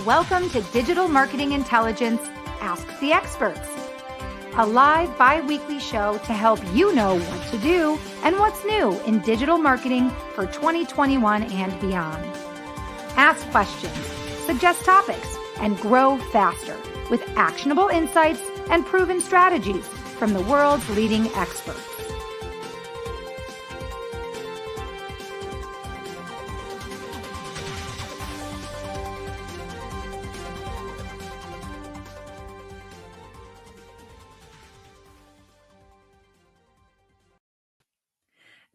welcome to Digital Marketing Intelligence Ask the Experts, a live bi-weekly show to help you know what to do and what's new in digital marketing for 2021 and beyond. Ask questions, suggest topics, and grow faster with actionable insights and proven strategies from the world's leading experts.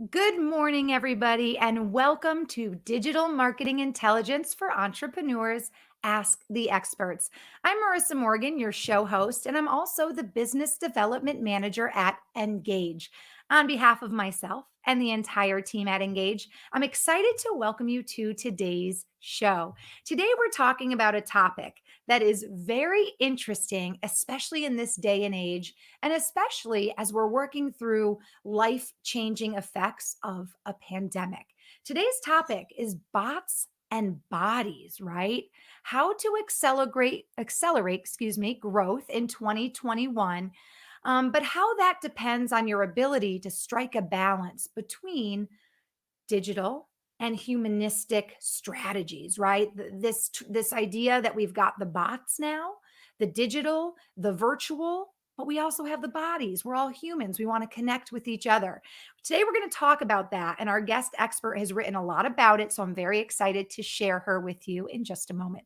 Good morning, everybody, and welcome to Digital Marketing Intelligence for Entrepreneurs. Ask the Experts. I'm Marissa Morgan, your show host, and I'm also the Business Development Manager at Engage. On behalf of myself and the entire team at Engage, I'm excited to welcome you to today's show. Today, we're talking about a topic that is very interesting, especially in this day and age, and especially as we're working through life-changing effects of a pandemic. Today's topic is bots and bodies, right? How to accelerate, growth in 2021, but how that depends on your ability to strike a balance between digital and humanistic strategies, right? This idea that we've got the bots now, the digital, the virtual, but we also have the bodies. We're all humans. We want to connect with each other. Today, we're going to talk about that. And our guest expert has written a lot about it. So I'm very excited to share her with you in just a moment.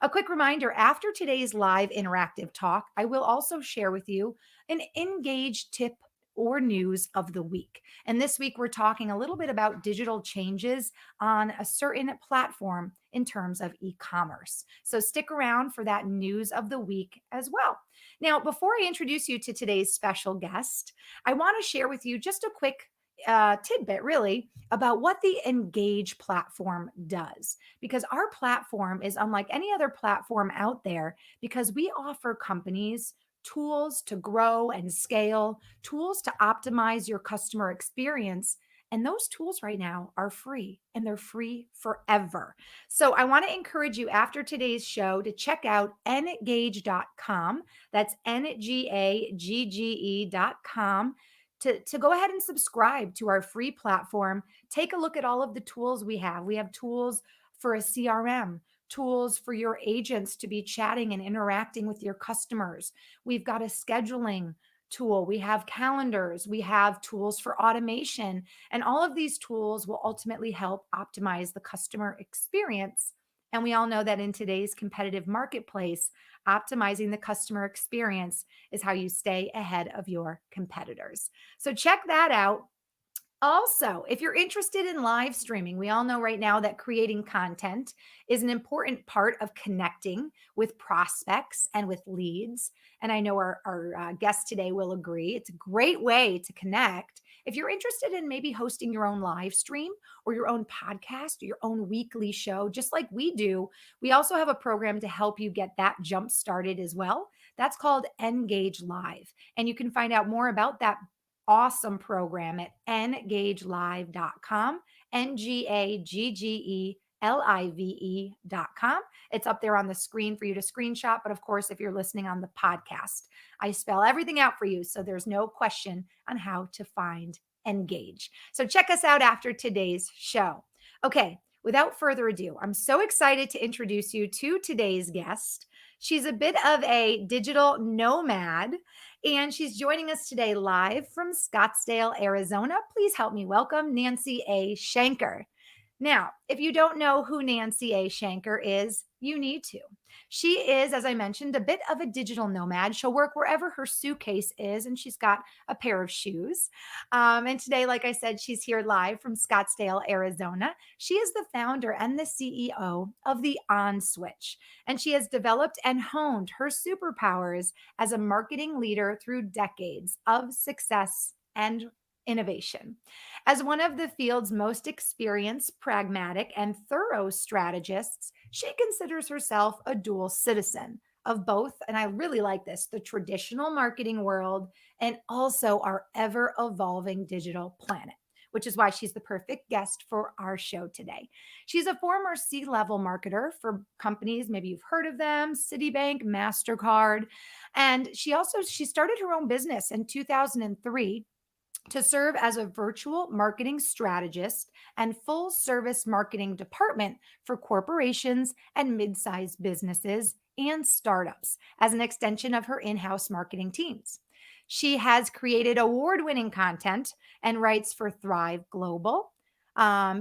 A quick reminder, after today's live interactive talk, I will also share with you an Engage tip or news of the week. And this week, we're talking a little bit about digital changes on a certain platform in terms of e-commerce. So stick around for that news of the week as well. Now, before I introduce you to today's special guest, I want to share with you just a quick tidbit, really, about what the Engage platform does. Because our platform is unlike any other platform out there because we offer companies tools to grow and scale, tools to optimize your customer experience. And those tools right now are free, and they're free forever. So I want to encourage you after today's show to check out ngage.com. That's ngagge.com. To go ahead and subscribe to our free platform. Take a look at all of the tools we have. We have tools for a CRM, tools for your agents to be chatting and interacting with your customers. We've got a scheduling tool. We have calendars. We have tools for automation. And all of these tools will ultimately help optimize the customer experience. And we all know that in today's competitive marketplace, optimizing the customer experience is how you stay ahead of your competitors. So check that out. Also, if you're interested in live streaming, we all know right now that creating content is an important part of connecting with prospects and with leads. And I know our guest today will agree. It's a great way to connect. If you're interested in maybe hosting your own live stream or your own podcast or your own weekly show, just like we do, we also have a program to help you get that jump started as well. That's called Engage Live. And you can find out more about that awesome program at ngagelive.com, NGAGGELIVE.com. It's up there on the screen for you to screenshot. But of course, if you're listening on the podcast, I spell everything out for you. So there's no question on how to find Engage. So check us out after today's show. Okay. Without further ado, I'm so excited to introduce you to today's guest. She's a bit of a digital nomad, and she's joining us today live from Scottsdale, Arizona. Please help me welcome Nancy A. Shanker. Now, if you don't know who Nancy A. Shanker is, you need to. She is, as I mentioned, a bit of a digital nomad. She'll work wherever her suitcase is, and she's got a pair of shoes. And today, like I said, she's here live from Scottsdale, Arizona. She is the founder and the CEO of the On Switch, and she has developed and honed her superpowers as a marketing leader through decades of success and innovation. As one of the field's most experienced, pragmatic, and thorough strategists, she considers herself a dual citizen of both, and I really like this, the traditional marketing world and also our ever-evolving digital planet. which is why she's the perfect guest for our show today. She's a former C-level marketer for companies, maybe you've heard of them, Citibank, MasterCard, and she started her own business in 2003 to serve as a virtual marketing strategist and full service marketing department for corporations and mid-sized businesses and startups as an extension of her in-house marketing teams. She has created award-winning content and writes for Thrive Global.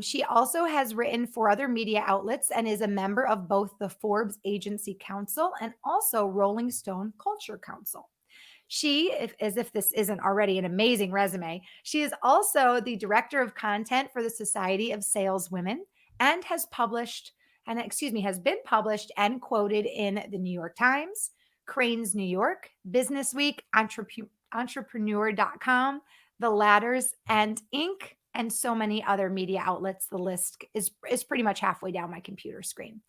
She also has written for other media outlets and is a member of both the Forbes Agency Council and also Rolling Stone Culture Council. As if this isn't already an amazing resume, she is also the director of content for the Society of Saleswomen and has been published and quoted in the New York Times, Crain's New York, Business Week, Entrepreneur.com, The Ladders, and Inc., and so many other media outlets. The list is pretty much halfway down my computer screen.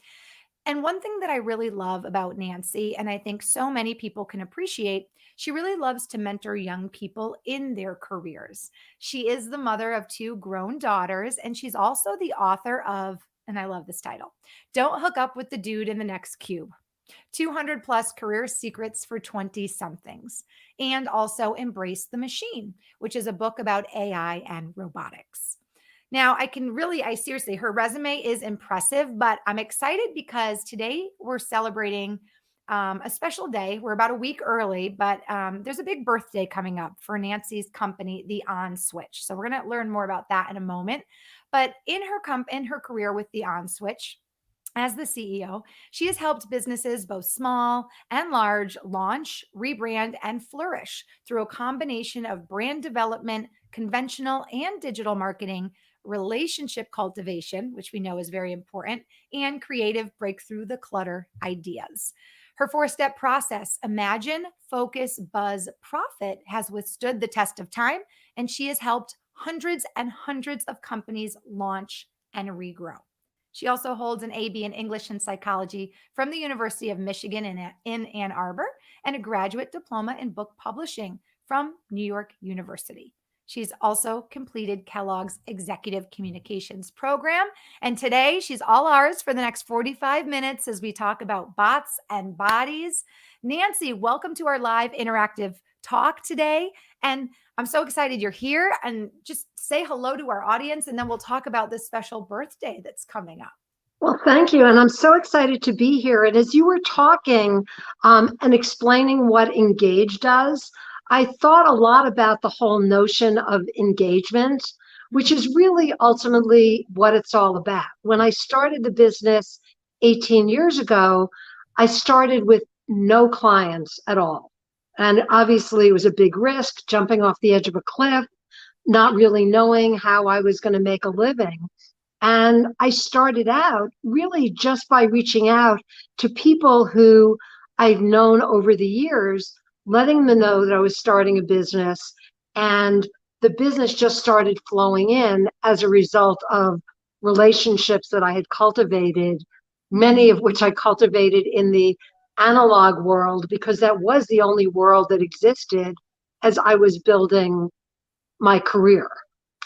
And one thing that I really love about Nancy, and I think so many people can appreciate, she really loves to mentor young people in their careers. She is the mother of 2 grown daughters, and she's also the author of, and I love this title, Don't Hook Up with the Dude in the Next Cube, 200 plus career secrets for 20 somethings, and also Embrace the Machine, which is a book about AI and robotics. Now, I seriously, her resume is impressive, but I'm excited because today we're celebrating a special day. Her about a week early, but there's a big birthday coming up for Nancy's company, The On Switch. So we're going to learn more about that in a moment. But in her career with The On Switch, as the CEO, she has helped businesses, both small and large, launch, rebrand, and flourish through a combination of brand development, conventional and digital marketing, relationship cultivation, which we know is very important, and creative breakthrough the clutter ideas. Her 4-step process, imagine, focus, buzz, profit, has withstood the test of time, and she has helped hundreds and hundreds of companies launch and regrow. She also holds an AB in English and Psychology from the University of Michigan in Ann Arbor and a graduate diploma in book publishing from New York University. She's also completed Kellogg's Executive Communications program. And today she's all ours for the next 45 minutes as we talk about bots and bodies. Nancy, welcome to our live interactive talk today. And I'm so excited you're here, and just say hello to our audience, and then we'll talk about this special birthday that's coming up. Well, thank you. And I'm so excited to be here. And as you were talking and explaining what Engage does, I thought a lot about the whole notion of engagement, which is really ultimately what it's all about. When I started the business 18 years ago, I started with no clients at all. And obviously it was a big risk, jumping off the edge of a cliff, not really knowing how I was going to make a living. And I started out really just by reaching out to people who I've known over the years, letting them know that I was starting a business, and the business just started flowing in as a result of relationships that I had cultivated, many of which I cultivated in the analog world, because that was the only world that existed as I was building my career.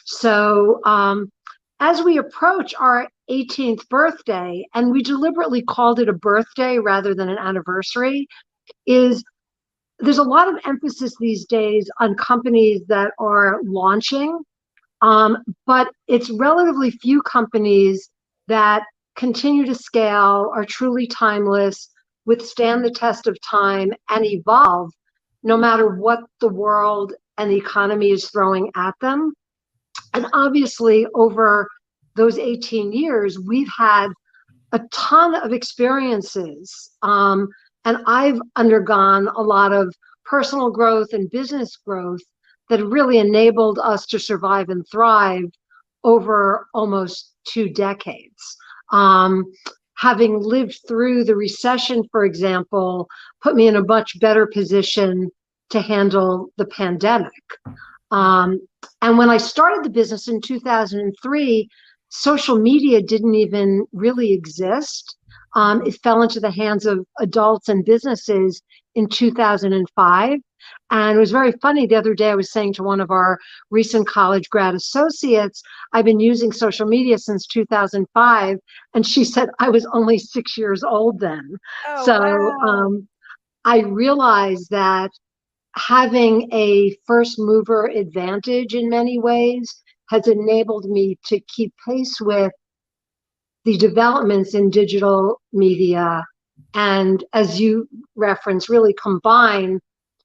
So as we approach our 18th birthday, and we deliberately called it a birthday rather than an anniversary, there's a lot of emphasis these days on companies that are launching, but it's relatively few companies that continue to scale, are truly timeless, withstand the test of time, and evolve no matter what the world and the economy is throwing at them. And obviously, over those 18 years, we've had a ton of experiences. And I've undergone a lot of personal growth and business growth that really enabled us to survive and thrive over almost 2 decades. Having lived through the recession, for example, put me in a much better position to handle the pandemic. And when I started the business in 2003, social media didn't even really exist. It fell into the hands of adults and businesses in 2005. And it was very funny. The other day, I was saying to one of our recent college grad associates, I've been using social media since 2005. And she said I was only 6 years old then. Oh, So wow. I realized that having a first mover advantage in many ways has enabled me to keep pace with the developments in digital media and, as you reference, really combine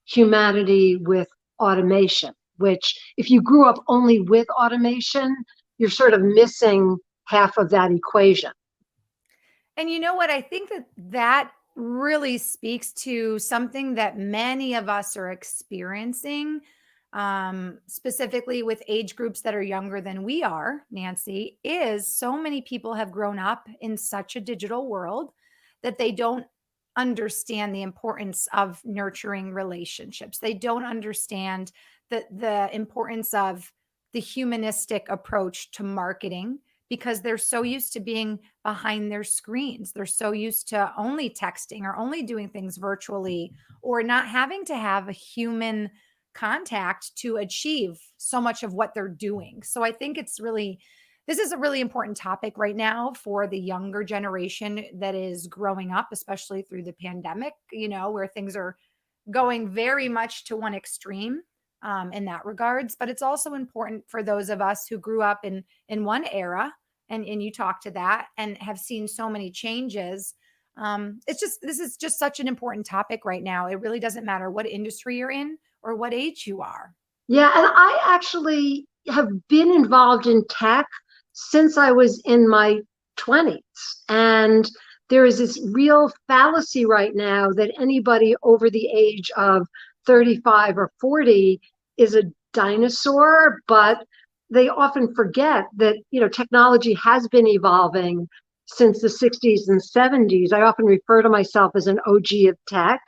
humanity with automation, which if you grew up only with automation, you're sort of missing half of that equation. And you know what? I think that that really speaks to something that many of us are experiencing, specifically with age groups that are younger than we are, Nancy, is so many people have grown up in such a digital world that they don't understand the importance of nurturing relationships. They don't understand the importance of the humanistic approach to marketing because they're so used to being behind their screens. They're so used to only texting or only doing things virtually or not having to have a human contact to achieve so much of what they're doing. So I think this is a really important topic right now for the younger generation that is growing up, especially through the pandemic, where things are going very much to one extreme in that regards. But it's also important for those of us who grew up in one era, and you talk to that and have seen so many changes. This is just such an important topic right now. It really doesn't matter what industry you're in or what age you are. Yeah, and I actually have been involved in tech since I was in my 20s. And there is this real fallacy right now that anybody over the age of 35 or 40 is a dinosaur, but they often forget that, technology has been evolving since the 60s and 70s. I often refer to myself as an OG of tech,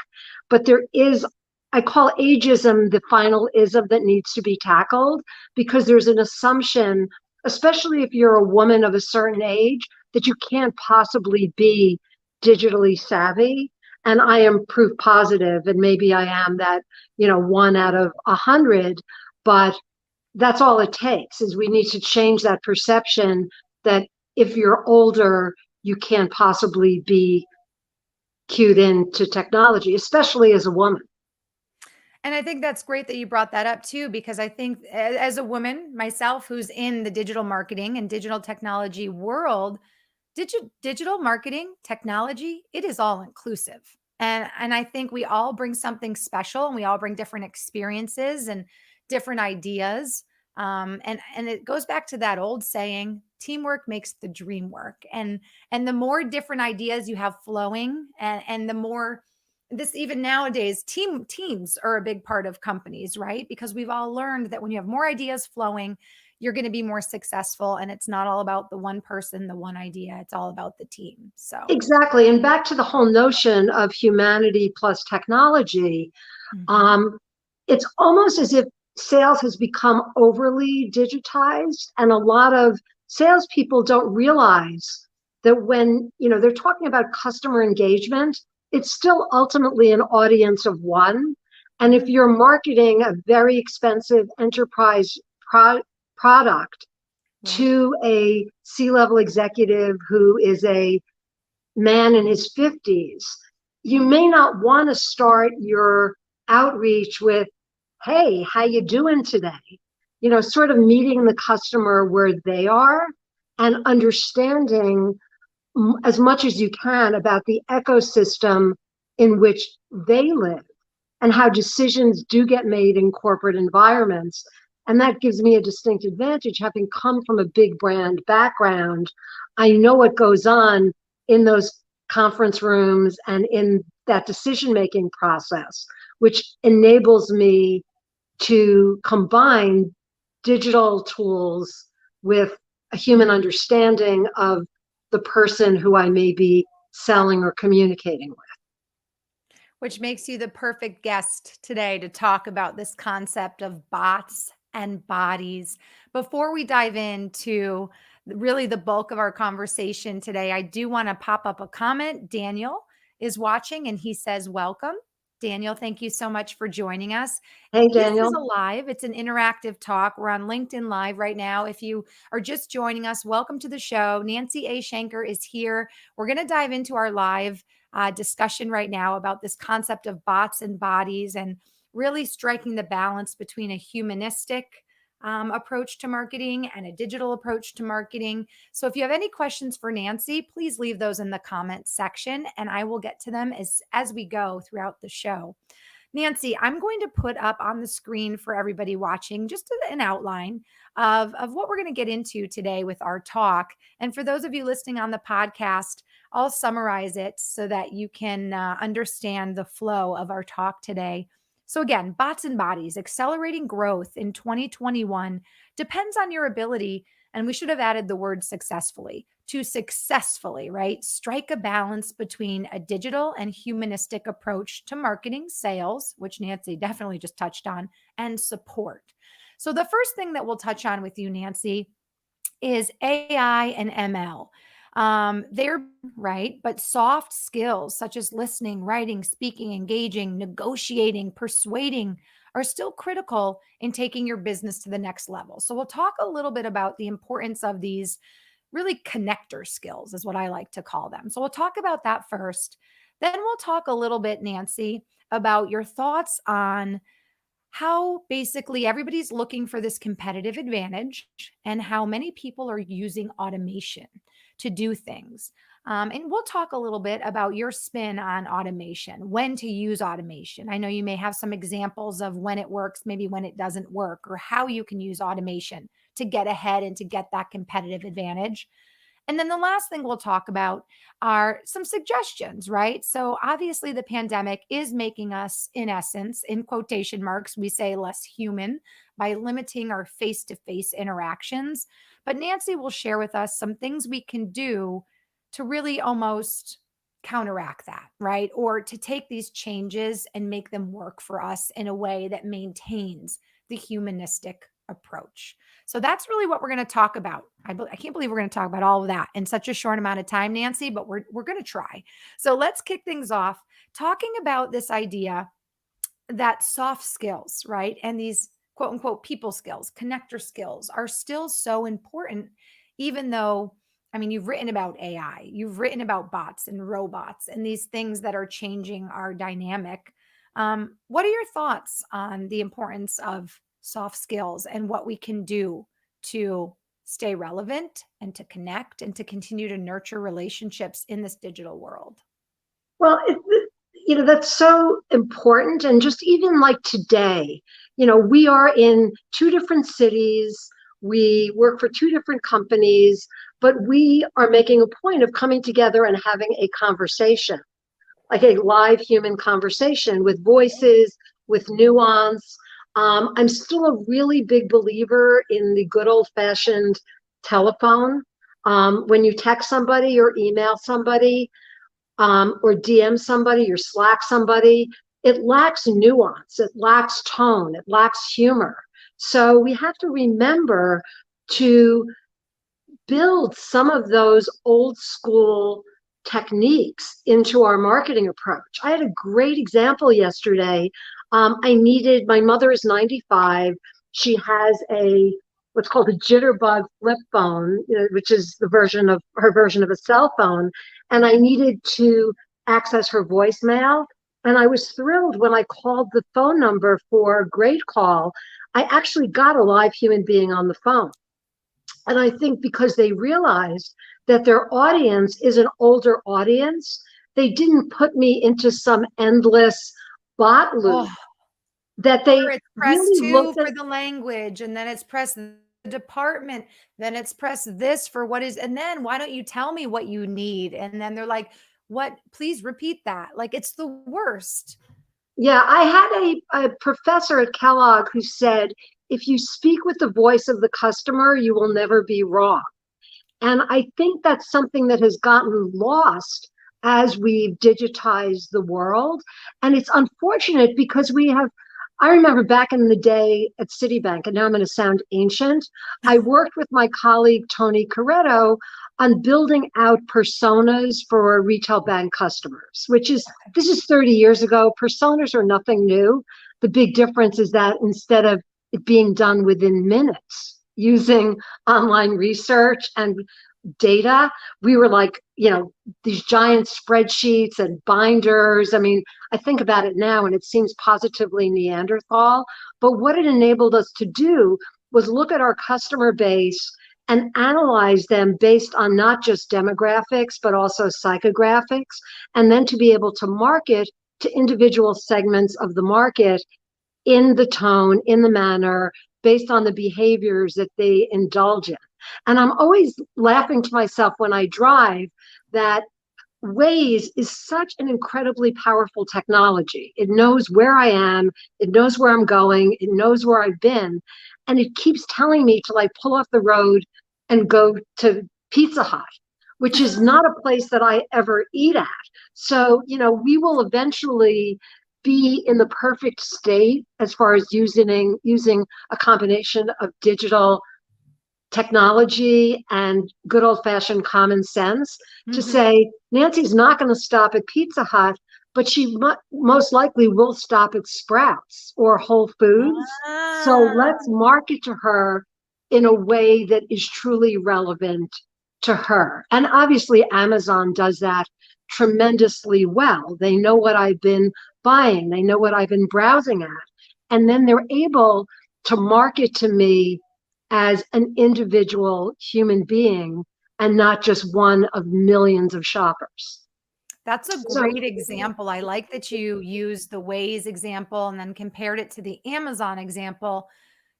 but there is, I call ageism the final ism that needs to be tackled, because there's an assumption, especially if you're a woman of a certain age, that you can't possibly be digitally savvy. And I am proof positive, and maybe I am that, one out of 100, but that's all it takes. Is we need to change that perception that if you're older, you can't possibly be cued into technology, especially as a woman. And I think that's great that you brought that up too, because I think as a woman myself who's in the digital marketing and digital technology world, digital marketing technology, it is all inclusive. And I think we all bring something special and we all bring different experiences and different ideas. And it goes back to that old saying, teamwork makes the dream work. And the more different ideas you have flowing and the more this even nowadays teams are a big part of companies, right? Because we've all learned that when you have more ideas flowing, you're going to be more successful, and it's not all about the one person, the one idea. It's all about the team. So Exactly. And back to the whole notion of humanity plus technology, mhm. um, it's almost as if sales has become overly digitized, and a lot of salespeople don't realize that when they're talking about customer engagement, it's still ultimately an audience of one. And if Mhm. you're marketing a very expensive enterprise product Right. to a C-level executive who is a man in his 50s, you may not want to start your outreach with, hey, how you doing today? Sort of meeting the customer where they are and understanding as much as you can about the ecosystem in which they live and how decisions do get made in corporate environments. And that gives me a distinct advantage, having come from a big brand background. I know what goes on in those conference rooms and in that decision making process, which enables me to combine digital tools with a human understanding of the person who I may be selling or communicating with. Which makes you the perfect guest today to talk about this concept of bots and bodies. Before we dive into really the bulk of our conversation today, I do want to pop up a comment. Daniel is watching and he says, welcome. Daniel, thank you so much for joining us. Hey, This is Daniel. a live, it's an interactive talk. We're on LinkedIn Live right now. If you are just joining us, welcome to the show. Nancy A. Shanker is here. We're going to dive into our live discussion right now about this concept of bots and bodies and really striking the balance between a humanistic approach to marketing and a digital approach to marketing. So if you have any questions for Nancy, please leave those in the comments section and I will get to them as we go throughout the show. Nancy, I'm going to put up on the screen for everybody watching just an outline of what we're going to get into today with our talk. And for those of you listening on the podcast, I'll summarize it so that you can understand the flow of our talk today. So, again, bots and bodies, accelerating growth in 2021 depends on your ability. And we should have added the word successfully to successfully, right? Strike a balance between a digital and humanistic approach to marketing, sales, which Nancy definitely just touched on, and support. So, the first thing that we'll touch on with you, Nancy, is AI and ML. They're right, but soft skills such as listening, writing, speaking, engaging, negotiating, persuading are still critical in taking your business to the next level. So, we'll talk a little bit about the importance of these really connector skills, is what I like to call them. So, we'll talk about that first. Then, we'll talk a little bit, Nancy, about your thoughts on how basically everybody's looking for this competitive advantage and how many people are using automation to do things. And we'll talk a little bit about your spin on automation, when to use automation. I know you may have some examples of when it works, maybe when it doesn't work, or how you can use automation to get ahead and to get that competitive advantage. And then the last thing we'll talk about are some suggestions, right? So obviously, the pandemic is making us, in essence, in quotation marks, we say less human by limiting our face to face interactions. But Nancy will share with us some things we can do to really almost counteract that, right? Or to take these changes and make them work for us in a way that maintains the humanistic approach. So that's really what we're going to talk about. I can't believe we're going to talk about all of that in such a short amount of time, Nancy, but we're going to try. So let's kick things off talking about this idea that soft skills, right? And these quote unquote people skills, connector skills are still so important, even though, I mean, you've written about AI, you've written about bots and robots and these things that are changing our dynamic. What are your thoughts on the importance of soft skills and what we can do to stay relevant and to connect and to continue to nurture relationships in this digital world? Well, that's so important. And just even like today, we are in two different cities. We work for two different companies, but we are making a point of coming together and having a conversation, like a live human conversation with voices, with nuance. I'm still a really big believer in the good old fashioned telephone. When you text somebody or email somebody, or DM somebody or Slack somebody, it lacks nuance, it lacks tone, it lacks humor. So we have to remember to build some of those old school techniques into our marketing approach. I had a great example yesterday. My mother is 95. She has what's called a jitterbug flip phone, which is her version of a cell phone. And I needed to access her voicemail. And I was thrilled when I called the phone number for Great Call. I actually got a live human being on the phone. And I think because they realized that their audience is an older audience, they didn't put me into some endless bot loop, Oh, that or they it's press really two looked at. for the language, and then it's press the department, then it's press this for what is, and then why don't you tell me what you need? And then they're like, what? Please repeat that. Like it's the worst. Yeah, I had a professor at Kellogg who said, if you speak with the voice of the customer, you will never be wrong. And I think that's something that has gotten lost as we've digitized the world. And it's unfortunate because we have I remember back in the day at Citibank, and now I'm going to sound ancient. I worked with my colleague Tony Corretto on building out personas for retail bank customers, which is this is 30 years ago. Personas are nothing new. The big difference is that instead of it being done within minutes using online research and data, we were like, these giant spreadsheets and binders. I mean, I think about it now and it seems positively Neanderthal, but what it enabled us to do was look at our customer base and analyze them based on not just demographics but also psychographics, and then to be able to market to individual segments of the market in the tone, in the manner, based on the behaviors that they indulge in. And I'm always laughing to myself when I drive that Waze is such an incredibly powerful technology. It knows where I am, it knows where I'm going, it knows where I've been, and it keeps telling me to like pull off the road and go to Pizza Hut, which is not a place that I ever eat at. So, we will eventually be in the perfect state as far as using a combination of digital technology and good old fashioned common sense to Mhm. say Nancy's not going to stop at Pizza Hut, but she most likely will stop at Sprouts or Whole Foods. So Ah. let's market to her in a way that is truly relevant to her. And obviously, Amazon does that tremendously well. They know what I've been buying, they know what I've been browsing at. And then they're able to market to me as an individual human being and not just one of millions of shoppers. That's a So, great example. I like that you used the Waze example and then compared it to the Amazon example,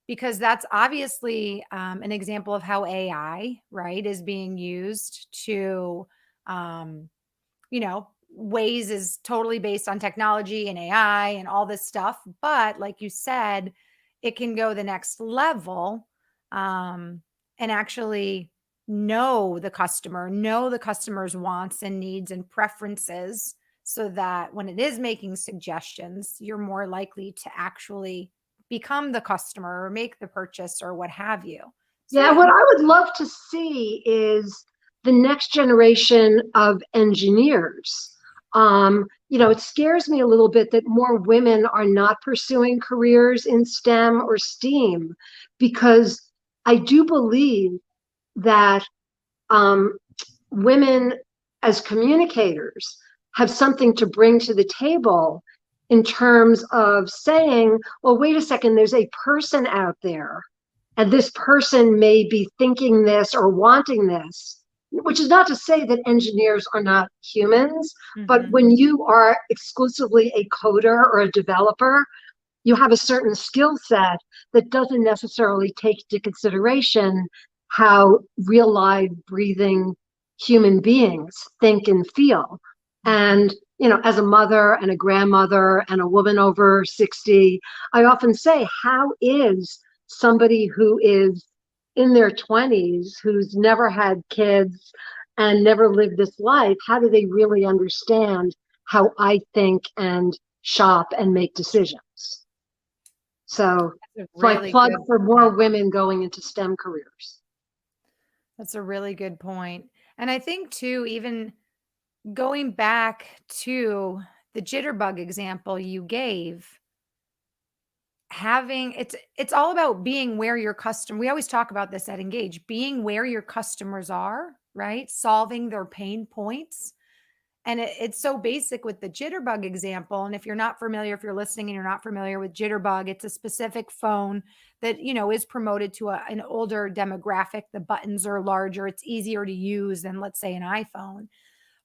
because that's obviously an example of how AI, right, is being used to, um, Waze is totally based on technology and AI and all this stuff. But like you said, it can go the next level, um, and actually know the customer's wants and needs and preferences, so that when it is making suggestions, you're more likely to actually become the customer or make the purchase or what have you. So, yeah, yeah. what I would love to see is the next generation of engineers. It scares me a little bit that more women are not pursuing careers in STEM or STEAM because I do believe that um, women as communicators have something to bring to the table in terms of saying, well, wait a second, there's a person out there, and this person may be thinking this or wanting this, which is not to say that engineers are not humans, but Mhm. when you are exclusively a coder or a developer, you have a certain skill set that doesn't necessarily take into consideration how real live breathing human beings think and feel. Mhm. And as a mother and a grandmother and a woman over 60, I often say, how is somebody who is in their 20s, who's never had kids and never lived this life, how do they really understand how I think and shop and make decisions? So, That's a so I really plug good for more point. women going into STEM careers. That's a really good point. And I think too, even going back to the jitterbug example you gave, having it's all about being where your customer, we always talk about this at Engage, being where your customers are, right? Solving their pain points. And it's so basic with the jitterbug example. And if you're not familiar, if you're listening and you're not familiar with jitterbug, it's a specific phone that, is promoted to an older demographic. The buttons are larger, it's easier to use than, let's say, an iPhone.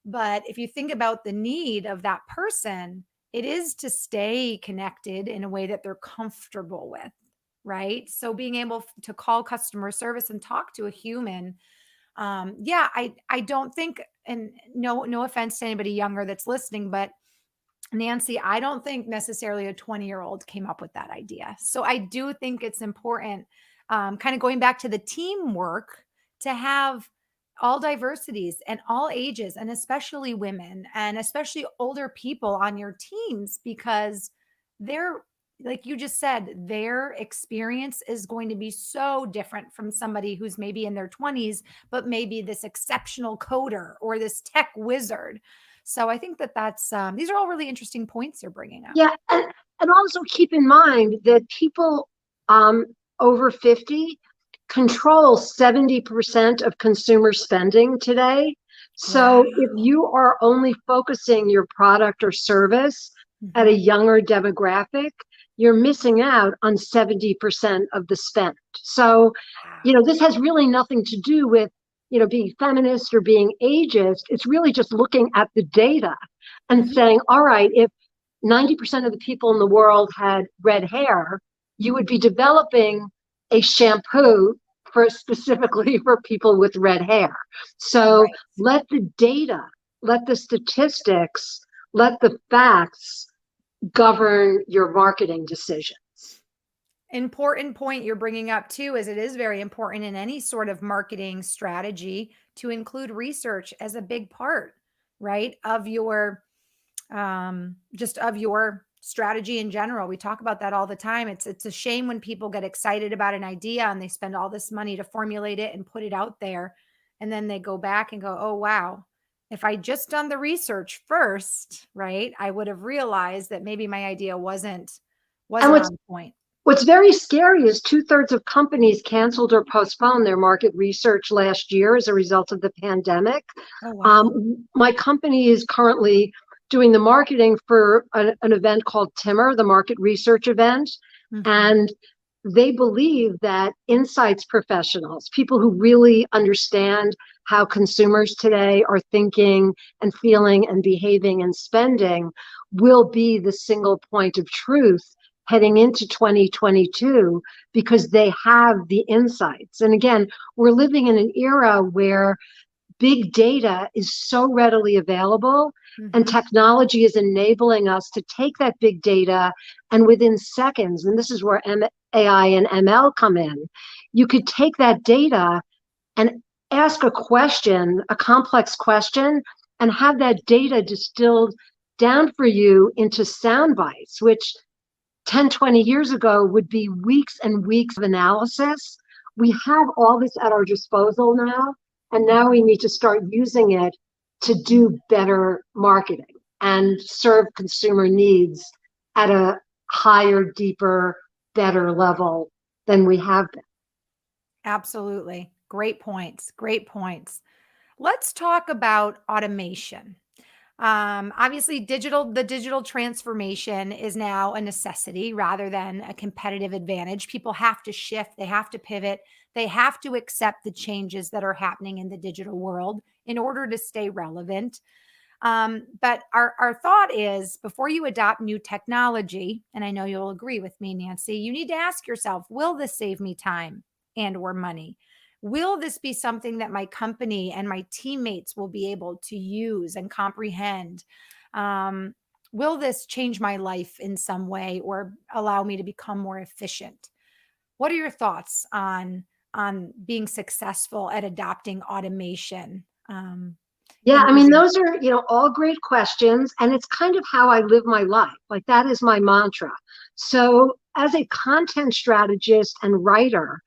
But if you think about the need of that person, it is to stay connected in a way that they're comfortable with, right? So being able to call customer service and talk to a human, yeah, I don't think, and no offense to anybody younger that's listening, but Nancy, I don't think necessarily a 20-year-old came up with that idea. So I do think it's important, kind of going back to the teamwork, to have all diversities and all ages, and especially women and especially older people on your teams, because they're like you just said, their experience is going to be so different from somebody who's maybe in their 20s, but maybe this exceptional coder or this tech wizard. So I think that these are all really interesting points you're bringing up. Yeah, and also keep in mind that people um, over 50 control 70% of consumer spending today. So if Wow. you are only focusing your product or service at a Mhm. younger demographic, you're missing out on 70% of the spend. So, Wow. this has really nothing to do with, being feminist or being ageist. It's really just looking at the data and Mhm. saying, all right, if 90% of the people in the world had red hair, you would be developing a shampoo for specifically for people with red hair. So Right. let the data, let the statistics, let the facts govern your marketing decisions. Important point you're bringing up too, is it is very important in any sort of marketing strategy to include research as a big part, right, of your just of your strategy in general. We talk about that all the time. It's a shame when people get excited about an idea and they spend all this money to formulate it and put it out there, and then they go back and go, "Oh wow, if I just done the research first, right, I would have realized that maybe my idea And wasn't what's on point." What's very scary is two-thirds of companies canceled or postponed their market research last year as a result of the pandemic. Oh wow. My company is currently doing the marketing for an event called Timmer, the market research event. Mhm. And they believe that insights professionals, people who really understand how consumers today are thinking and feeling and behaving and spending, will be the single point of truth heading into 2022 because they have the insights. And again, we're living in an era where big data is so readily available, and Mhm. technology is enabling us to take that big data and within seconds, and this is where AI and ML come in, you could take that data and ask a question, a complex question, and have that data distilled down for you into sound bites, which 10, 20 years ago would be weeks and weeks of analysis. We have all this at our disposal now, and now we need to start using it to do better marketing and serve consumer needs at a higher, deeper, better level than we have been. Absolutely. Great points. Great points. Let's talk about automation. Obviously, the digital transformation is now a necessity rather than a competitive advantage. People have to shift, they have to pivot, they have to accept the changes that are happening in the digital world in order to stay relevant. But our thought is, before you adopt new technology, and I know you'll agree with me, Nancy, you need to ask yourself, will this save me time and or money? Will this be something that my company and my teammates will be able to use and comprehend? Um, will this change my life in some way or allow me to become more efficient? What are your thoughts on being successful at adopting automation Yeah, and I mean, using? those are, all great questions. And it's kind of how I live my life. Like, that is my mantra. So, as a content strategist and writer,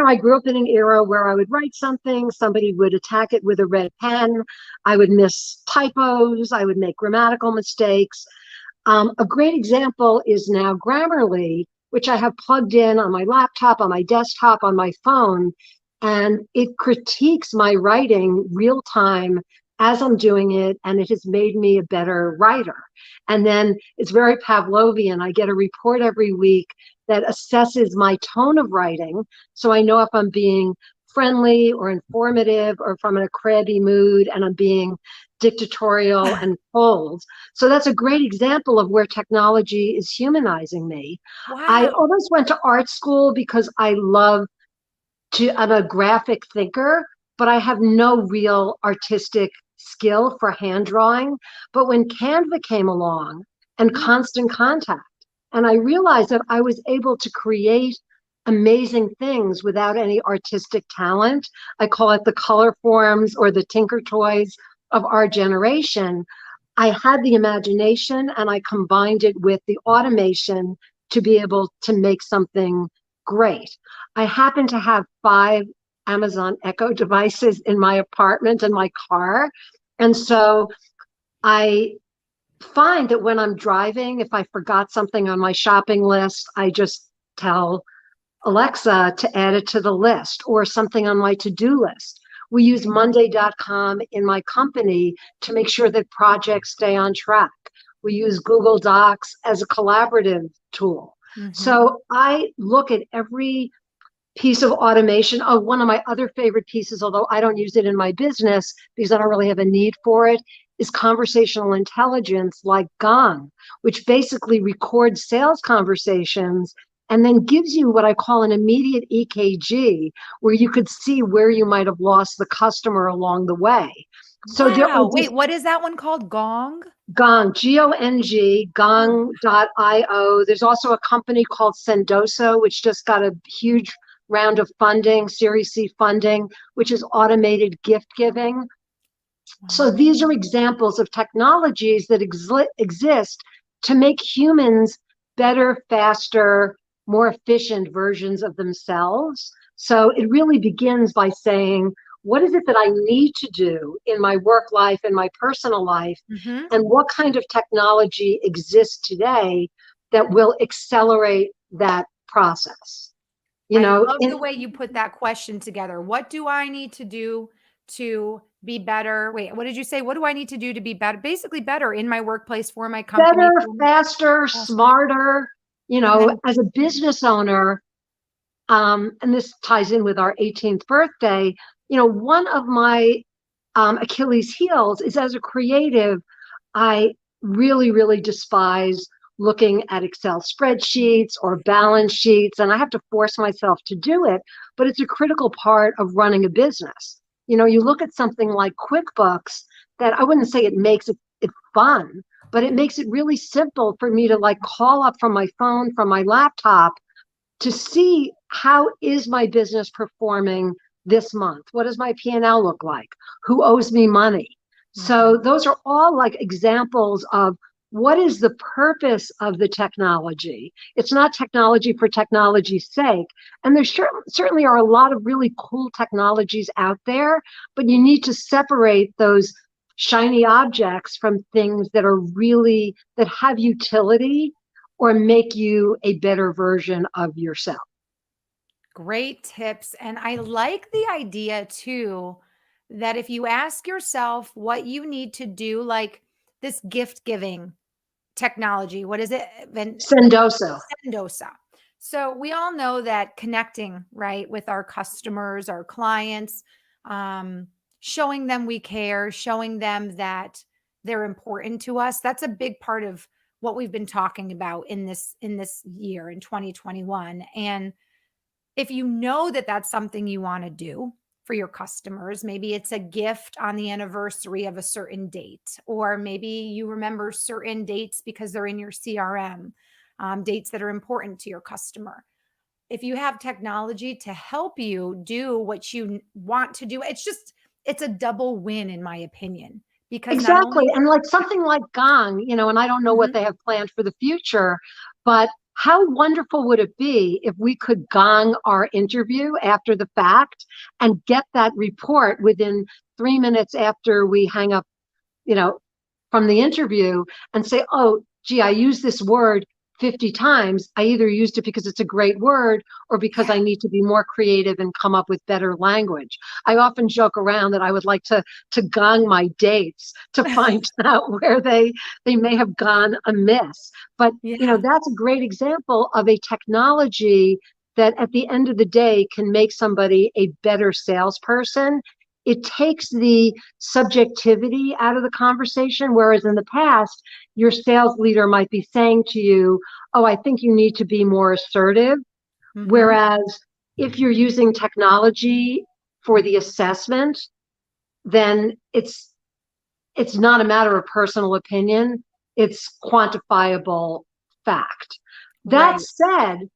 I grew up in an era where I would write something, somebody would attack it with a red pen, I would miss typos, I would make grammatical mistakes. A great example is now Grammarly, which I have plugged in on my laptop, on my desktop, on my phone, and it critiques my writing real time as I'm doing it, and it has made me a better writer. And then it's very Pavlovian. I get a report every week that assesses my tone of writing, so I know if I'm being friendly or informative or if I'm in a crabby mood and I'm being dictatorial and cold. So that's a great example of where technology is humanizing me. I Wow. almost went to art school because I'm a graphic thinker, but I have no real artistic skill for hand drawing. But when Canva came along and Mhm. Constant Contact, and I realized that I was able to create amazing things without any artistic talent. I call it the color forms or the tinker toys of our generation. I had the imagination and I combined it with the automation to be able to make something great. I happen to have 5 Amazon Echo devices in my apartment and my car. And so I find that when I'm driving, if I forgot something on my shopping list, I just tell Alexa to add it to the list, or something on my to-do list. We use Monday.com in my company to make sure that projects stay on track. We use Google Docs as a collaborative tool. Mm-hmm. So I look at every piece of automation. Oh, one of my other favorite pieces, although I don't use it in my business because I don't really have a need for it, is conversational intelligence like Gong, which basically records sales conversations and then gives you what I call an immediate EKG, where you could see where you might have lost the customer along the way. So there are Wow. Wait, what is that one called? Gong? Gong, Gong, Oh, Gong.io. There's also a company called Sendoso, which just got a huge round of funding, Series C funding, which is automated gift giving. So wow. these are examples of technologies that exist to make humans better, faster, more efficient versions of themselves. So it really begins by saying, what is it that I need to do in my work life and my personal life? Mm-hmm. And what kind of technology exists today that will accelerate that process? You I know, love the way you put that question together. What do I need to do to be better? Wait, what did you say? What do I need to do to be better? Basically, better in my workplace, for my better, company, for my faster, faster. smarter. And then, As a business owner, and this ties in with our 18th birthday, one of my Achilles heels is, as a creative, I really, really despise looking at Excel spreadsheets or balance sheets, and I have to force myself to do it, but it's a critical part of running a business. You look at something like QuickBooks, that I wouldn't say it makes it fun, but it makes it really simple for me to like call up from my phone, from my laptop, to see how is my business performing this month? What does my P&L look like? Who owes me money? So Mhm. those are all like examples of what is the purpose of the technology. It's not technology for technology's sake. And there certainly are a lot of really cool technologies out there, but you need to separate those shiny objects from things that are really, that have utility or make you a better version of yourself. Great tips. And I like the idea too that if you ask yourself what you need to do, like this gift giving technology, what is it? Sendoso. Sendosa. So we all know that connecting, right, with our customers, our clients, um, showing them we care, showing them that they're important to us. That's a big part of what we've been talking about in this year in 2021. And if you know that that's something you want to do for your customers, maybe it's a gift on the anniversary of a certain date, or maybe you remember certain dates because they're in your CRM, dates that are important to your customer. If you have technology to help you do what you want to do, it's a double win, in my opinion, because not Exactly. only, And like something like Gong, and I don't know what Mhm. they have planned for the future, but how wonderful would it be if we could Gong our interview after the fact and get that report within 3 minutes after we hang up, you know, from the interview, and say, oh, gee, I used this word 50 times. I either used it because it's a great word or because Yeah. I need to be more creative and come up with better language. I often joke around that I would like to gong my dates to find out where they may have gone amiss. But Yeah. that's a great example of a technology that at the end of the day can make somebody a better salesperson. It takes the subjectivity out of the conversation. Whereas in the past, your sales leader might be saying to you, oh, I think you need to be more assertive. Hmm. Whereas if you're using technology for the assessment, then it's not a matter of personal opinion. It's quantifiable fact. That Right. said,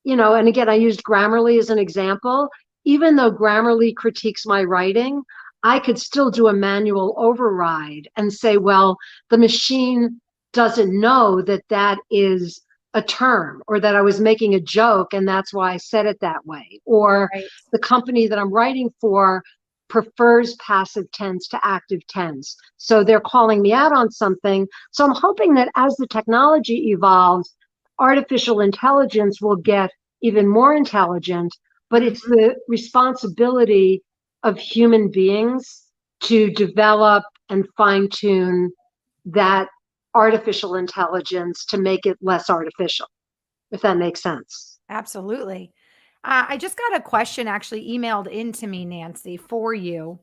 and again, I used Grammarly as an example. Even though Grammarly critiques my writing, I could still do a manual override and say, well, the machine doesn't know that that is a term, or that I was making a joke and that's why I said it that way. Or Right. the company that I'm writing for prefers passive tense to active tense. So they're calling me out on something. So I'm hoping that as the technology evolves, artificial intelligence will get even more intelligent, but it's Mhm. the responsibility of human beings to develop and fine tune that artificial intelligence to make it less artificial, if that makes sense. Absolutely. I just got a question actually emailed into me, Nancy, for you.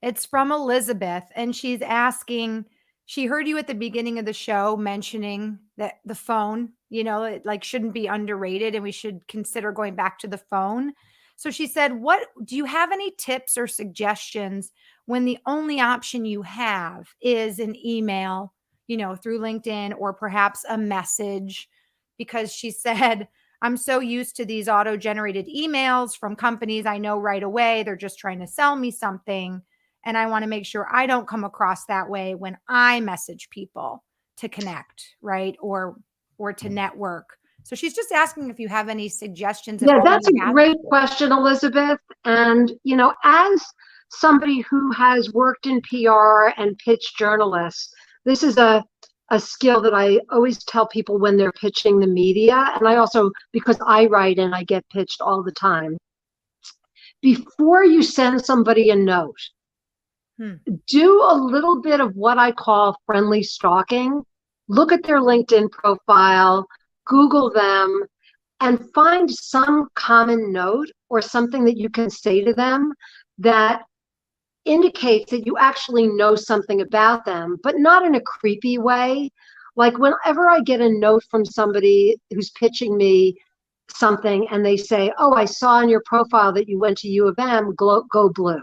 It's from Elizabeth, and she's asking, she heard you at the beginning of the show mentioning that the phone, it like shouldn't be underrated and we should consider going back to the phone. So she said, "What do you have any tips or suggestions when the only option you have is an email, through LinkedIn or perhaps a message?" Because she said, "I'm so used to these auto-generated emails from companies I know right away. They're just trying to sell me something. And I want to make sure I don't come across that way when I message people to connect, right? Or to network." So she's just asking if you have any suggestions, if Yeah, all that's you a have. great question, Elizabeth. And, as somebody who has worked in PR and pitched journalists, this is a skill that I always tell people when they're pitching the media. And I also, because I write and I get pitched all the time, before you send somebody a note, Hmm. do a little bit of what I call friendly stalking. Look at their LinkedIn profile, Google them, and find some common note or something that you can say to them that indicates that you actually know something about them, but not in a creepy way. Like whenever I get a note from somebody who's pitching me something and they say, "Oh, I saw in your profile that you went to U of M, go blue."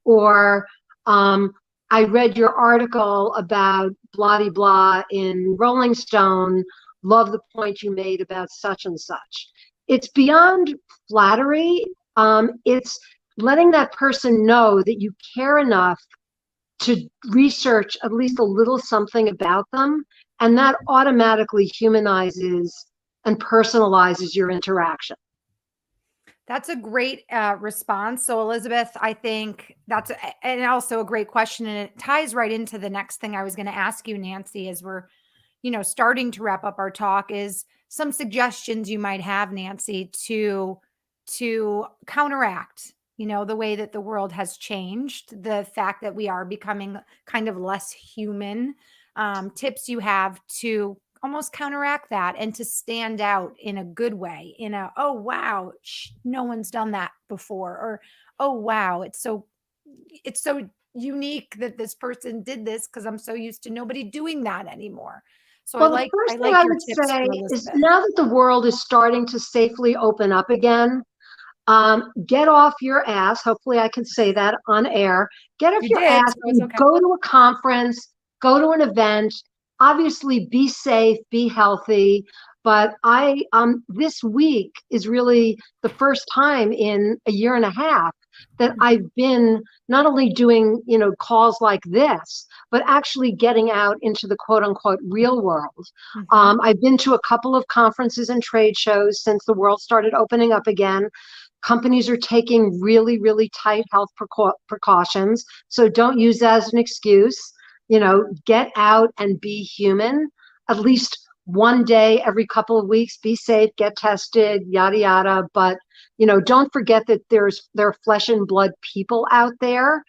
Or I read your article about blah de blah in Rolling Stone. Love the point you made about such and such. It's beyond flattery. It's letting that person know that you care enough to research at least a little something about them, and that automatically humanizes and personalizes your interaction. That's a great response. So, Elizabeth, I think and also a great question. And it ties right into the next thing I was going to ask you, Nancy, as we're, starting to wrap up our talk, is some suggestions you might have, Nancy, to counteract, the way that the world has changed, the fact that we are becoming kind of less human. Tips you have to almost counteract that and to stand out in a good way, in a, "Oh wow, no one's done that before," or, "Oh wow, it's so unique that this person did this because I'm so used to nobody doing that anymore." So I Well, the like I first thing like I your would tips say for is Elizabeth. now that the world is starting to safely open up again, get off your ass. Hopefully, I can say that on air. Get off You your did, ass so it's and okay. go to a conference, go to an event. Obviously, be safe, be healthy. But this week is really the first time in a year and a half that Mhm, I've been not only doing, calls like this, but actually getting out into the quote unquote real world. mhm. I've been to a couple of conferences and trade shows since the world started opening up again. Companies are taking really, really tight health precautions. So don't use that as an excuse. Get out and be human. At least one day every couple of weeks, be safe, get tested, yada, yada. But, don't forget that there are flesh and blood people out there.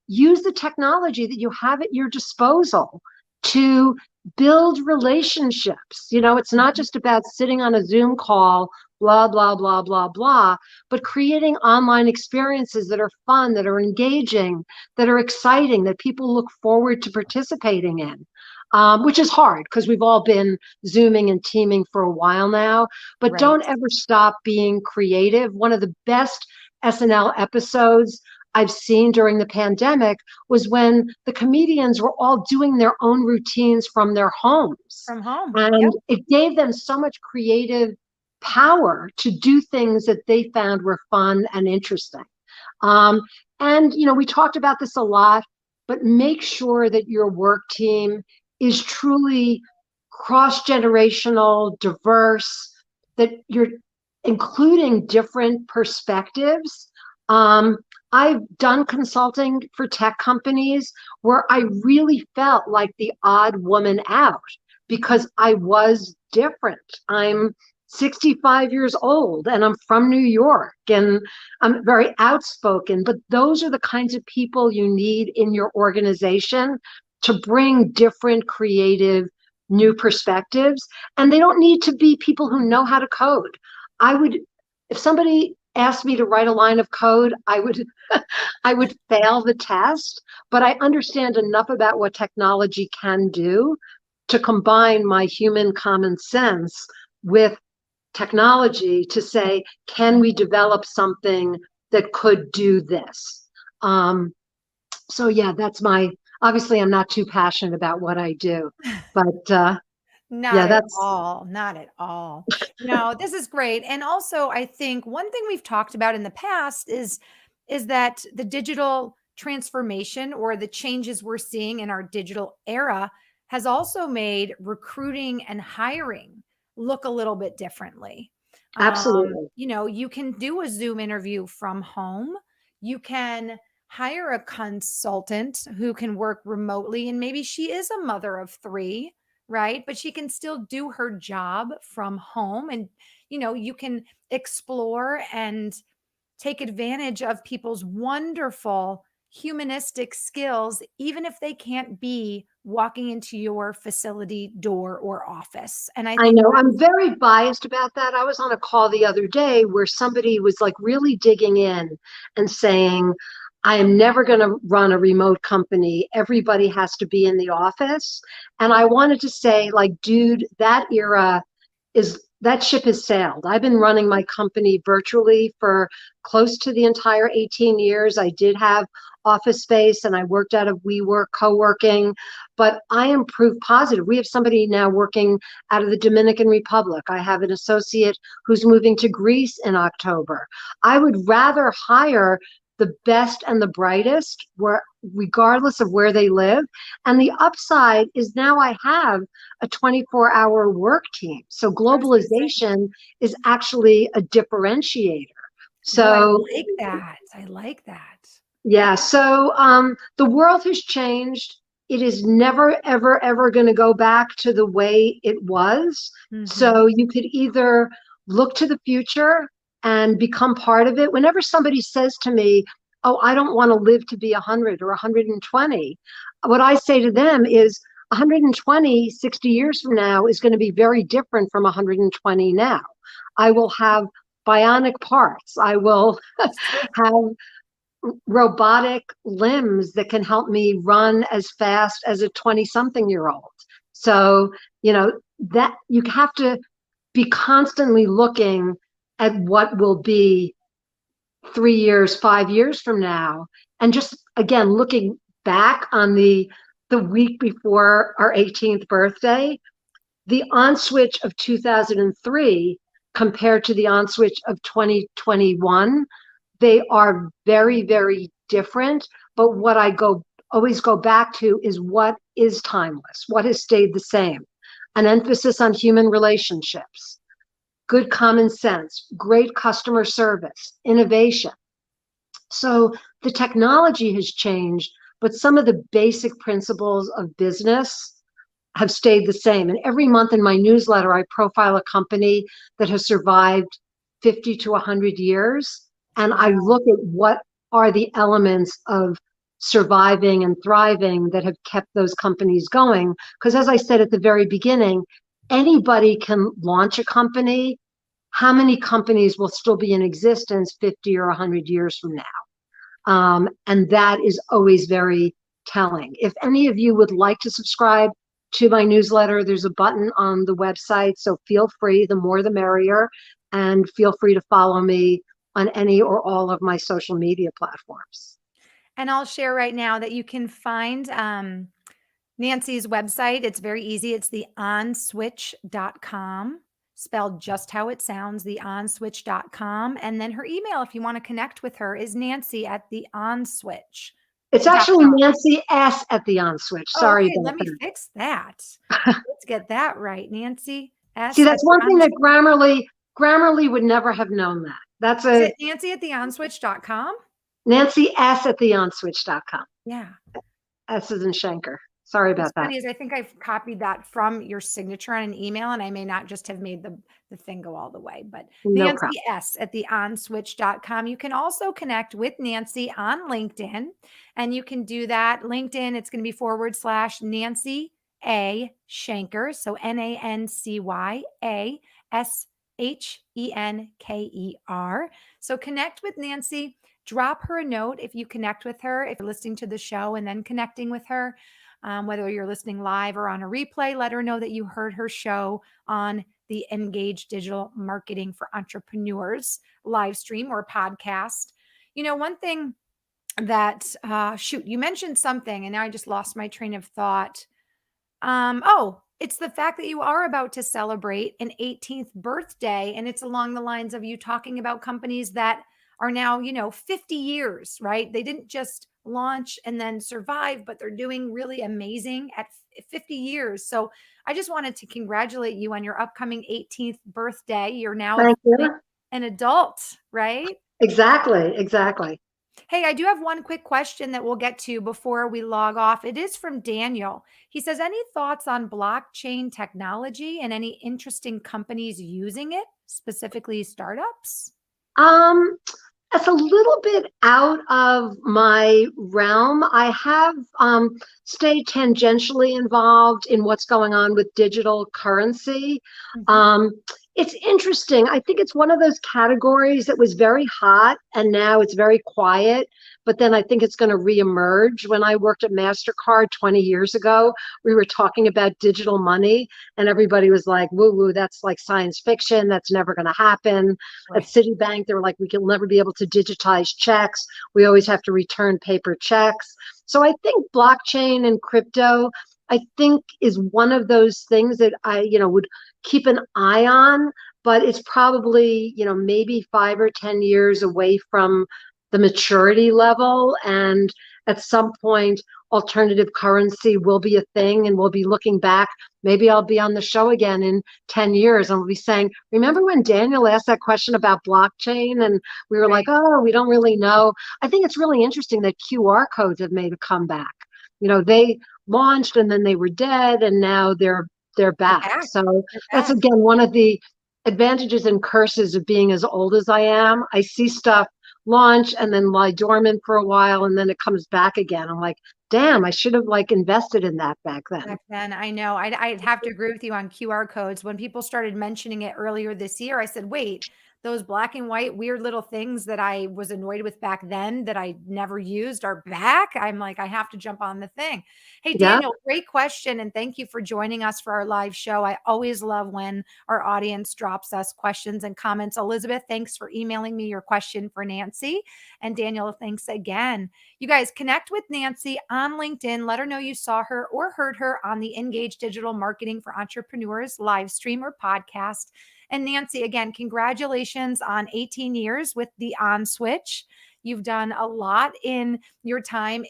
Use the technology that you have at your disposal to build relationships. It's not Mhm. just about sitting on a Zoom call, blah, blah, blah, blah, blah, but creating online experiences that are fun, that are engaging, that are exciting, that people look forward to participating in. Which is hard because we've all been Zooming and teaming for a while now, but Right. don't ever stop being creative. One of the best SNL episodes I've seen during the pandemic was when the comedians were all doing their own routines from their homes. From home. And Yep. it gave them so much creative power to do things that they found were fun and interesting. Um, and, we talked about this a lot, but make sure that your work team is truly cross-generational, diverse, that you're including different perspectives. Um, I've done consulting for tech companies where I really felt like the odd woman out because I was different. I'm 65 years old and I'm from New York and I'm very outspoken, but those are the kinds of people you need in your organization to bring different creative new perspectives. And they don't need to be people who know how to code. I would, if somebody asked me to write a line of code, I would fail the test, but I understand enough about what technology can do to combine my human common sense with technology to say, can we develop something that could do this? Um, so yeah, that's obviously I'm not too passionate about what I do, but yeah, Not at that's all, not at all. No, this is great, and also, I think one thing we've talked about in the past is that the digital transformation or the changes we're seeing in our digital era has also made recruiting and hiring look a little bit differently. absolutely. You can do a Zoom interview from home. You can hire a consultant who can work remotely, and maybe she is a mother of 3, right? But she can still do her job from home. And, you can explore and take advantage of people's wonderful humanistic skills, even if they can't be walking into your facility door or office. And I I think know that's I'm very biased about that. I was on a call the other day where somebody was like really digging in and saying, I am never going to run a remote company. Everybody has to be in the office. And I wanted to say, like, dude, that ship has sailed. I've been running my company virtually for close to the entire 18 years. I did have office space and I worked out of WeWork co-working, but I am proof positive. We have somebody now working out of the Dominican Republic. I have an associate who's moving to Greece in October. I would rather hire the best and the brightest, regardless of where they live. And the upside is now I have a 24-hour work team. So I was going to say, globalization is actually a differentiator. oh, I So like that. I like that. yeah, so the world has changed. It is never, ever, ever going to go back to the way it was. Hmm. So you could either look to the future and become part of it. Whenever somebody says to me, oh, I don't want to live to be 100 or 120, what I say to them is 120, 60 years from now is going to be very different from 120 now. I will have bionic parts. I will have robotic limbs that can help me run as fast as a 20 something year old. So, that you have to be constantly looking at what will be 3 years, 5 years from now. And just again, looking back on the week before our 18th birthday, the on switch of 2003 compared to the on switch of 2021, they are very, very different. But what I always go back to is what is timeless, what has stayed the same. An emphasis on human relationships, good common sense, great customer service, innovation. So the technology has changed, but some of the basic principles of business have stayed the same. And every month in my newsletter, I profile a company that has survived 50 to 100 years. And I Wow. look at what are the elements of surviving and thriving that have kept those companies going. Because as I said at the very beginning, anybody can launch a company. How many companies will still be in existence 50 or 100 years from now? And that is always very telling. If any of you would like to subscribe to my newsletter, there's a button on the website. So feel free, the more the merrier. And feel free to follow me on any or all of my social media platforms. And I'll share right now that you can find Nancy's website. It's very easy. It's the onswitch.com, spelled just how it sounds, the onswitch.com. And then her email, if you want to connect with her, is Nancy at the onswitch.com. It's dot actually com. Nancy S at the on switch. Oh, Sorry okay. about Let me that. fix that. Let's get that right. Nancy See, S at that's the one thing that Grammarly would never have known that. That's is a it Nancy at the onswitch.com? Nancy S at the onswitch.com. Yeah. S is in Schenker. Sorry What's about that. funny is I think I've copied that from your signature on an email, and I may not just have made the thing go all the way. But No Nancy problem. S at the onswitch.com. You can also connect with Nancy on LinkedIn, and you can do that. LinkedIn, it's going to be /Nancy A. Schenker. So NancyaShenker. So connect with Nancy. Drop her a note if you connect with her, if you're listening to the show and then connecting with her. Whether you're listening live or on a replay, let her know that you heard her show on the Engage Digital Marketing for Entrepreneurs live stream or podcast. One thing that, you mentioned something and now I just lost my train of thought. It's the fact that you are about to celebrate an 18th birthday, and it's along the lines of you talking about companies that are now, 50 years, right? They didn't just launch and then survive, but they're doing really amazing at 50 years. So I just wanted to congratulate you on your upcoming 18th birthday. You're now Thank officially you. an adult, right? Exactly. Exactly. Hey, I do have one quick question that we'll get to before we log off. It is from Daniel. He says, any thoughts on blockchain technology and any interesting companies using it, specifically startups? Um, That's a little bit out of my realm. I have stayed tangentially involved in what's going on with digital currency. Mhm. Um, it's interesting. I think it's one of those categories that was very hot and now it's very quiet. But then I think it's going to reemerge. When I worked at MasterCard 20 years ago, we were talking about digital money, and everybody was like, woo woo, that's like science fiction. That's never going to happen. At Right. Citibank, they were like, we can never be able to digitize checks. We always have to return paper checks. So I think blockchain and crypto, I think, is one of those things that I, would keep an eye on, but it's probably, maybe 5 or 10 years away from the maturity level. And at some point, alternative currency will be a thing, and we'll be looking back. Maybe I'll be on the show again in 10 years and we'll be saying, remember when Daniel asked that question about blockchain? And we were like, Right. oh, we don't really know. I think it's really interesting that QR codes have made a comeback. They launched and then they were dead, and now they're They're back. back. So They're that's back. again one of the advantages and curses of being as old as I am. I see stuff launch and then lie dormant for a while, and then it comes back again. I'm like, damn, I should have like invested in that back then. Back then, I know. I'd have to agree with you on QR codes. When people started mentioning it earlier this year, I said, wait, those black and white weird little things that I was annoyed with back then that I never used are back. I'm like, I have to jump on the thing. Hey, Yeah. Daniel, great question. And thank you for joining us for our live show. I always love when our audience drops us questions and comments. Elizabeth, thanks for emailing me your question for Nancy. And Daniel, thanks again. You guys connect with Nancy on LinkedIn. Let her know you saw her or heard her on the Engage Digital Marketing for Entrepreneurs live stream or podcast. And Nancy, again, congratulations on 18 years with the On Switch. You've done a lot in your time,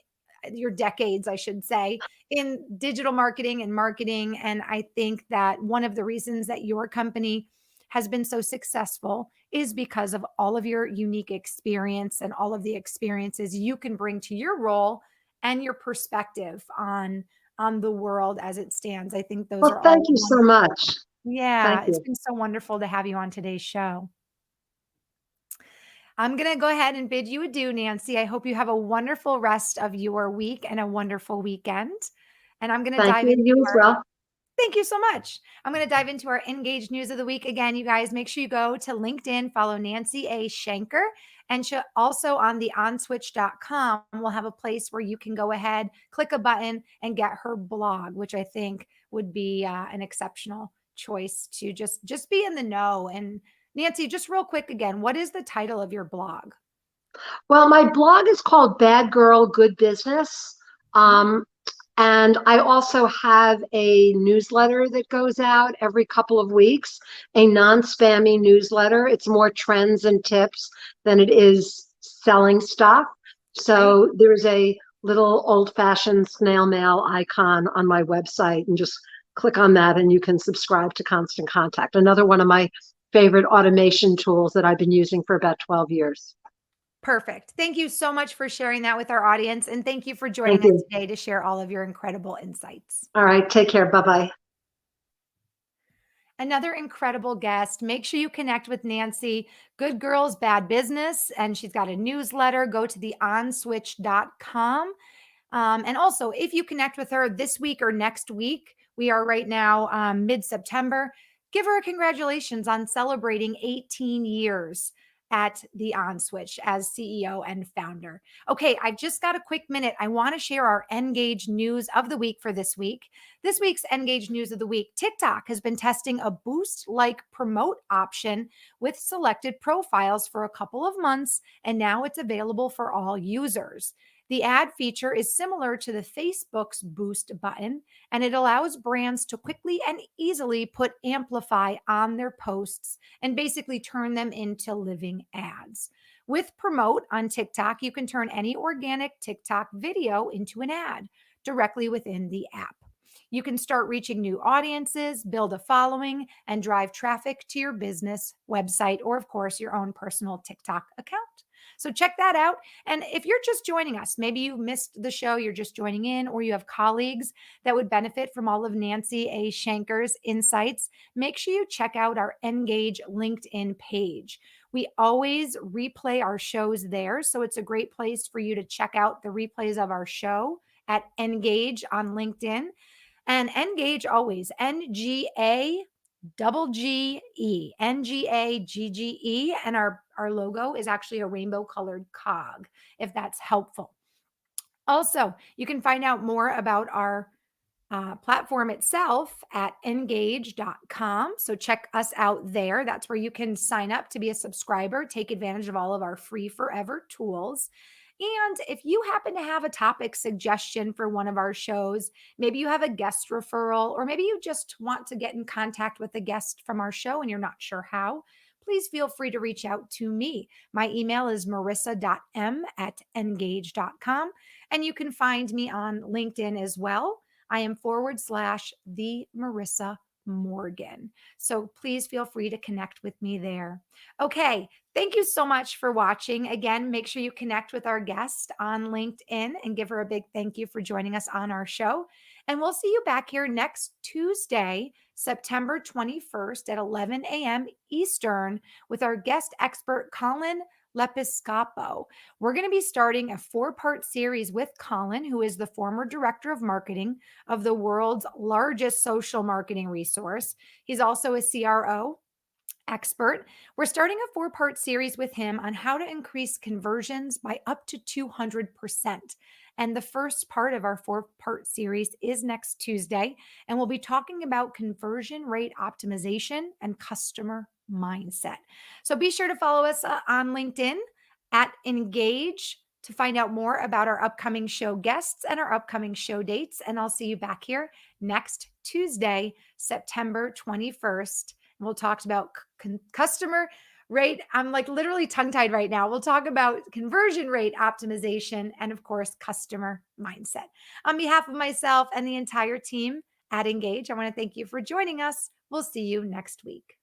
your decades, I should say, in digital marketing and marketing. And I think that one of the reasons that your company has been so successful is because of all of your unique experience and all of the experiences you can bring to your role and your perspective on the world as it stands. I think those Well, are thank all you so wonderful. much. Thank Yeah, it's you. been so wonderful to have you on today's show. I'm going to go ahead and bid you adieu, Nancy. I hope you have a wonderful rest of your week and a wonderful weekend. And I'm going to Thank dive you. into You as our well. Thank you so much. I'm going to dive into our Engage News of the Week. Again, you guys, make sure you go to LinkedIn, follow Nancy A. Schenker, and also on the onswitch.com, we'll have a place where you can go ahead, click a button, and get her blog, which I think would be an exceptional choice to just be in the know. And Nancy, just real quick again, what is the title of your blog? Well, my blog is called Bad Girl, Good Business. Um, and I also have a newsletter that goes out every couple of weeks, a non-spammy newsletter. It's more trends and tips than it is selling stuff. Great. So there's a little old-fashioned snail mail icon on my website and just click on that and you can subscribe to Constant Contact. Another one of my favorite automation tools that I've been using for about 12 years. Perfect. Thank you so much for sharing that with our audience. And thank you for Thank joining us you. today to share all of your incredible insights. All right. Take care. Bye-bye. Another incredible guest. Make sure you connect with Nancy. Good Girls, Bad Business. And she's got a newsletter. Go to theonswitch.com. And also, if you connect with her this week or next week, we are right now mid September, give her a congratulations on celebrating 18 years at the On Switch as CEO and founder. Okay, I've just got a quick minute. I want to share our Engage news of the week for this week. This week's Engage news of the week: TikTok has been testing a boost like promote option with selected profiles for a couple of months, and now it's available for all users. The ad feature is similar to the Facebook's boost button, and it allows brands to quickly and easily put amplify on their posts and basically turn them into living ads. With promote on TikTok, you can turn any organic TikTok video into an ad directly within the app. You can start reaching new audiences, build a following, and drive traffic to your business website or, of course, your own personal TikTok account. So check that out. And if you're just joining us, maybe you missed the show, you're just joining in, or you have colleagues that would benefit from all of Nancy A. Shanker's insights, make sure you check out our Engage LinkedIn page. We always replay our shows there. So it's a great place for you to check out the replays of our show at Engage on LinkedIn. And Engage always, NGA double GE, NGAGGE. And our logo is actually a rainbow colored cog, if that's helpful. Also, you can find out more about our platform itself at engage.com. So check us out there. That's where you can sign up to be a subscriber, take advantage of all of our free forever tools. And if you happen to have a topic suggestion for one of our shows, maybe you have a guest referral, or maybe you just want to get in contact with a guest from our show and you're not sure how, please feel free to reach out to me. My email is marissa.m@engage.com. And you can find me on LinkedIn as well. I am /the Marissa Morgan. So please feel free to connect with me there. Okay. Thank you so much for watching. Again, make sure you connect with our guest on LinkedIn and give her a big thank you for joining us on our show. And we'll see you back here next Tuesday, September 21st at 11 a.m. Eastern with our guest expert, Colin Lepiscopo. We're going to be starting a 4-part series with Colin, who is the former director of marketing of the world's largest social marketing resource. He's also a CRO expert. We're starting a 4-part series with him on how to increase conversions by up to 200%. And the first part of our 4-part series is next Tuesday. And we'll be talking about conversion rate optimization and customer mindset. So be sure to follow us on LinkedIn at Engage to find out more about our upcoming show guests and our upcoming show dates. And I'll see you back here next Tuesday, September 21st. And we'll talk about customer rate. I'm like literally tongue tied right now. We'll talk about conversion rate optimization and, of course, customer mindset. On behalf of myself and the entire team at Engage, I want to thank you for joining us. We'll see you next week.